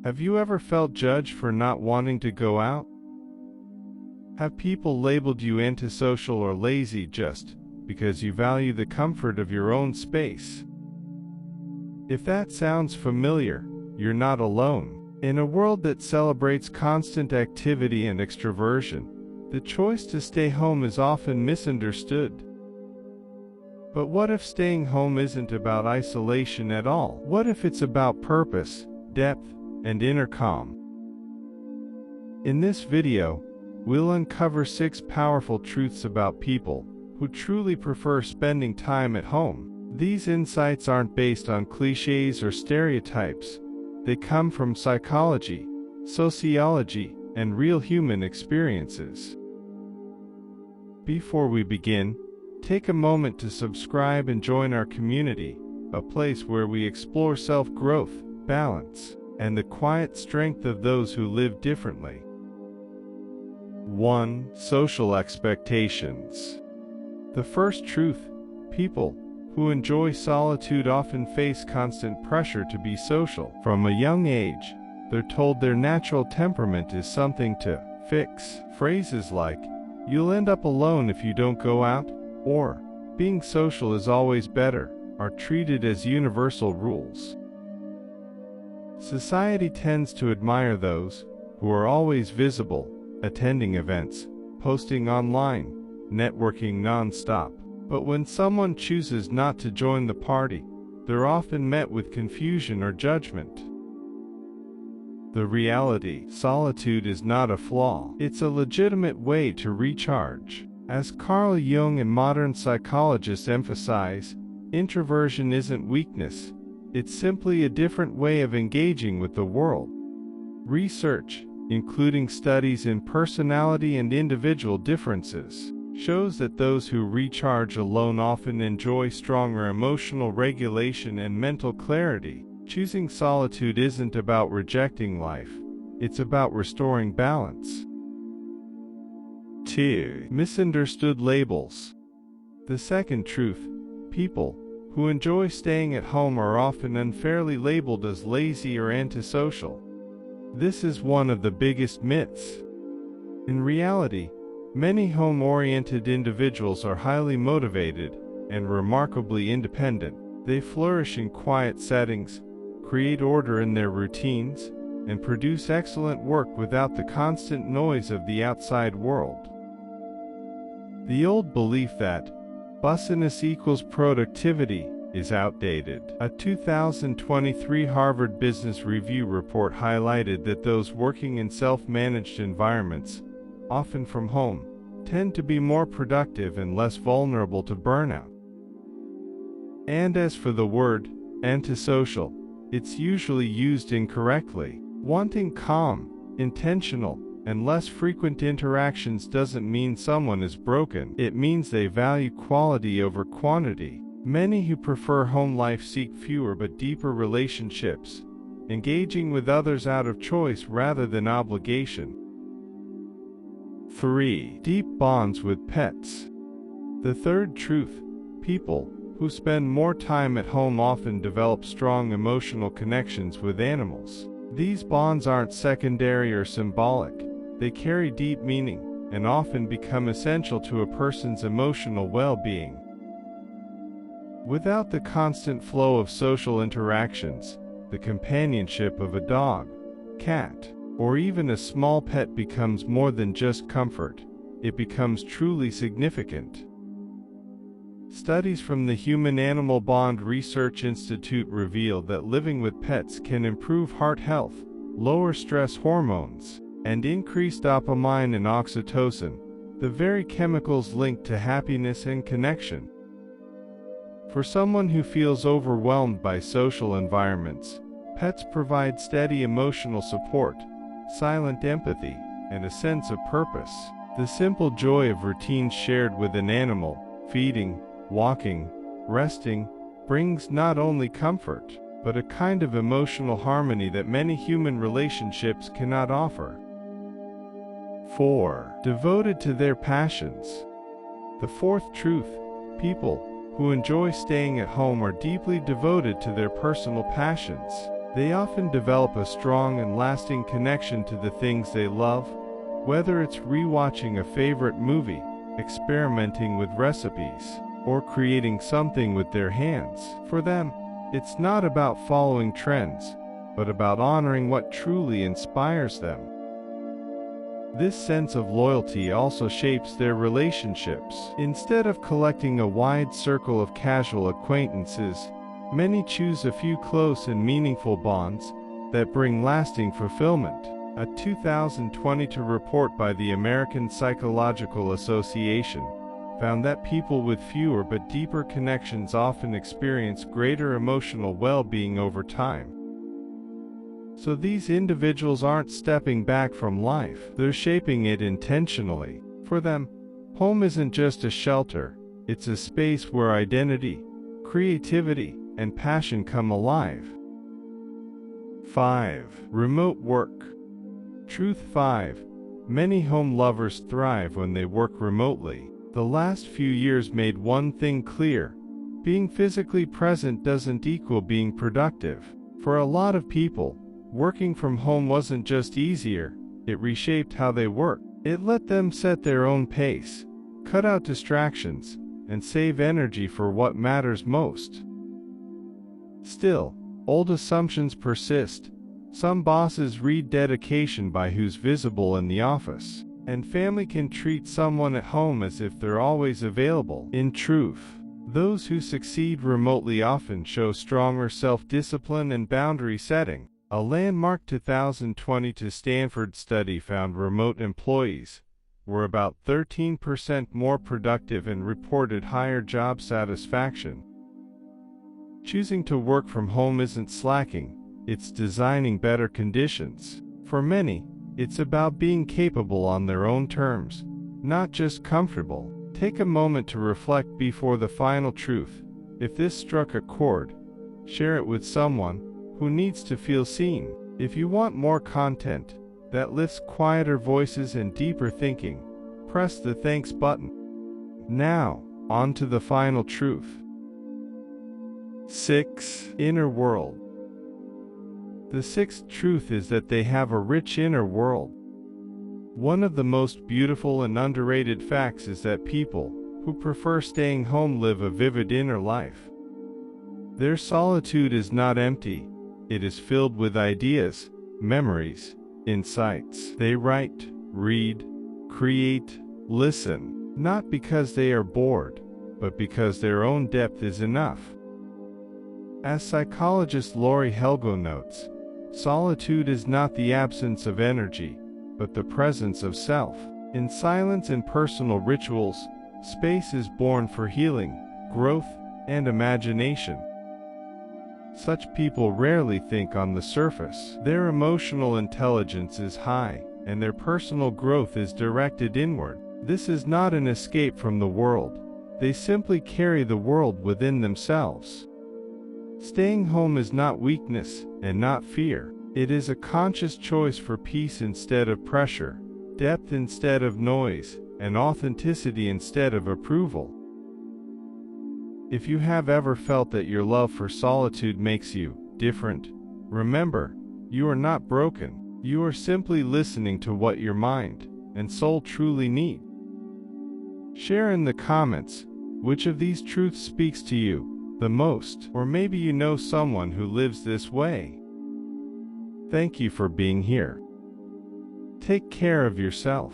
Have you ever felt judged for not wanting to go out? Have people labeled you antisocial or lazy just because you value the comfort of your own space? If that sounds familiar, you're not alone. In a world that celebrates constant activity and extroversion, the choice to stay home is often misunderstood. But what if staying home isn't about isolation at all? What if it's about purpose, depth, and inner calm? In this video, we'll uncover 6 powerful truths about people who truly prefer spending time at home. These insights aren't based on cliches or stereotypes. They come from psychology, sociology, and real human experiences. Before we begin, take a moment to subscribe and join our community, a place where we explore self-growth, balance, and the quiet strength of those who live differently. 1. Social expectations. The first truth: people who enjoy solitude often face constant pressure to be social. From a young age, they're told their natural temperament is something to fix. Phrases like, "You'll end up alone if you don't go out," or "being social is always better," are treated as universal rules. Society tends to admire those who are always visible, attending events, posting online, networking non-stop. But when someone chooses not to join the party, they're often met with confusion or judgment. The reality: solitude is not a flaw. It's a legitimate way to recharge. As Carl Jung and modern psychologists emphasize, introversion isn't weakness. It's simply a different way of engaging with the world. Research, including studies in personality and individual differences, shows that those who recharge alone often enjoy stronger emotional regulation and mental clarity. Choosing solitude isn't about rejecting life. It's about restoring balance. 2. Misunderstood labels. The second truth: people who enjoy staying at home are often unfairly labeled as lazy or antisocial. This is one of the biggest myths. In reality, many home-oriented individuals are highly motivated and remarkably independent. They flourish in quiet settings, create order in their routines, and produce excellent work without the constant noise of the outside world. The old belief that busyness equals productivity is outdated. A 2023 Harvard Business Review report highlighted that those working in self-managed environments, often from home, tend to be more productive and less vulnerable to burnout. And as for the word antisocial, it's usually used incorrectly. Wanting calm, intentional, and less frequent interactions doesn't mean someone is broken. It means they value quality over quantity. Many who prefer home life seek fewer but deeper relationships, engaging with others out of choice rather than obligation. 3. Deep bonds with pets. The third truth: people who spend more time at home often develop strong emotional connections with animals. These bonds aren't secondary or symbolic. They carry deep meaning and often become essential to a person's emotional well-being. Without the constant flow of social interactions, the companionship of a dog, cat, or even a small pet becomes more than just comfort. It becomes truly significant. Studies from the Human-Animal Bond Research Institute reveal that living with pets can improve heart health, lower stress hormones, and increase dopamine and oxytocin, the very chemicals linked to happiness and connection. For someone who feels overwhelmed by social environments, pets provide steady emotional support, silent empathy, and a sense of purpose. The simple joy of routines shared with an animal, feeding, walking, resting, brings not only comfort, but a kind of emotional harmony that many human relationships cannot offer. 4. Devoted to their passions. The fourth truth: people who enjoy staying at home are deeply devoted to their personal passions. They often develop a strong and lasting connection to the things they love, whether it's rewatching a favorite movie, experimenting with recipes, or creating something with their hands. For them, it's not about following trends, but about honoring what truly inspires them. This sense of loyalty also shapes their relationships. Instead of collecting a wide circle of casual acquaintances, many choose a few close and meaningful bonds that bring lasting fulfillment. A 2022 report by the American Psychological Association found that people with fewer but deeper connections often experience greater emotional well-being over time. So these individuals aren't stepping back from life, they're shaping it intentionally. For them, home isn't just a shelter, it's a space where identity, creativity, and passion come alive. 5. Remote work. Truth 5. Many home lovers thrive when they work remotely. The last few years made one thing clear: being physically present doesn't equal being productive. For a lot of people, working from home wasn't just easier, it reshaped how they work. It let them set their own pace, cut out distractions, and save energy for what matters most. Still, old assumptions persist. Some bosses read dedication by who's visible in the office, and family can treat someone at home as if they're always available. In truth, those who succeed remotely often show stronger self-discipline and boundary setting. A landmark 2022 Stanford study found remote employees were about 13% more productive and reported higher job satisfaction. Choosing to work from home isn't slacking, it's designing better conditions. For many, it's about being capable on their own terms, not just comfortable. Take a moment to reflect before the final truth. If this struck a chord, share it with someone who needs to feel seen. If you want more content that lifts quieter voices and deeper thinking, press the thanks button. Now, on to the final truth. 6. Inner world. The sixth truth is that they have a rich inner world. One of the most beautiful and underrated facts is that people who prefer staying home live a vivid inner life. Their solitude is not empty, it is filled with ideas, memories, insights. They write, read, create, listen, not because they are bored, but because their own depth is enough. As psychologist Laurie Helgo notes, solitude is not the absence of energy, but the presence of self. In silence and personal rituals, space is born for healing, growth, and imagination. Such people rarely think on the surface. Their emotional intelligence is high, and their personal growth is directed inward. This is not an escape from the world. They simply carry the world within themselves. Staying home is not weakness and not fear. It is a conscious choice for peace instead of pressure, depth instead of noise, and authenticity instead of approval. If you have ever felt that your love for solitude makes you different, remember, you are not broken. You are simply listening to what your mind and soul truly need. Share in the comments which of these truths speaks to you the most, or maybe you know someone who lives this way. Thank you for being here. Take care of yourself.